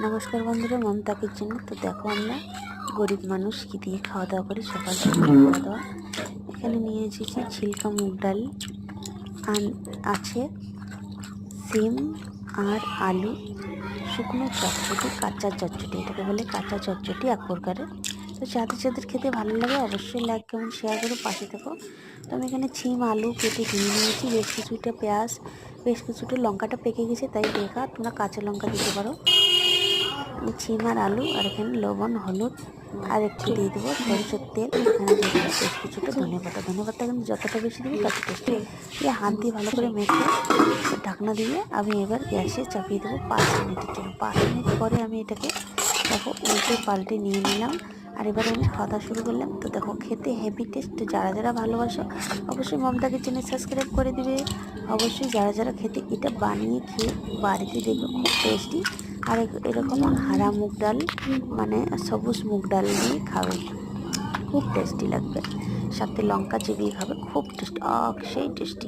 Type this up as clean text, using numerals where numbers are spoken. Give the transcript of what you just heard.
নমস্কার বন্ধুরা, মমতা কিচেন। তো দেখো আমরা গরিব মানুষ কী দিয়ে খাওয়া দাওয়া করি। সকাল সকাল খাওয়া দাওয়া এখানে নিয়ে এসেছি ছিলকা মুগ ডাল, আছে সিম আর আলু, শুকনো চটচটি, কাঁচা চটচটি, এটাকে বলে কাঁচা চটচটি এক প্রকারের। তো যাদের যাদের খেতে ভালো লাগে অবশ্যই লাইক কমেন্ট শেয়ার করে পাশে থেকো। তো আমি এখানে সিম আলু কেটে ধুয়ে নিয়েছি, বেশ কিছুটা পেঁয়াজ, বেশ কিছুটা লঙ্কাটা পেকে গেছে তাই বেকার, তোমরা কাঁচা লঙ্কা দিতে পারো। আমি সিম আর আলু আর এখানে লবণ হলুদ আর একটু দিয়ে দেবো সরষের তেল, এখানে দিয়ে দেবো বেশ কিছুটা ধনেপাতা। ধনেপাতা কিন্তু যতটা বেশি দিবি তত টেস্টি। দিয়ে হাত দিয়ে ভালো করে মেখে ঢাকনা দিয়ে আমি এবার গ্যাসে চাপিয়ে দেবো 5 মিনিটের জন্য। 5 মিনিট পরে আমি এটাকে দেখো উল্টে পাল্টে নিয়ে নিলাম, আর এবারে আমি খাওয়া দাওয়া শুরু করলাম। তো দেখো খেতে হেভি টেস্ট। যারা যারা ভালোবাসো অবশ্যই মমতা কিচেনে সাবস্ক্রাইব করে দিবে। অবশ্যই যারা যারা খেতে এটা বানিয়ে খেয়ে বাড়িতে দেখবে খুব টেস্টি। আর এরকম হারা মুগ ডাল মানে সবুজ মুগ ডাল দিয়ে খাবে, খুব টেস্টি লাগবে। সাথে লঙ্কা চিবিয়ে খাবে, খুব টেস্টি, সেই টেস্টি।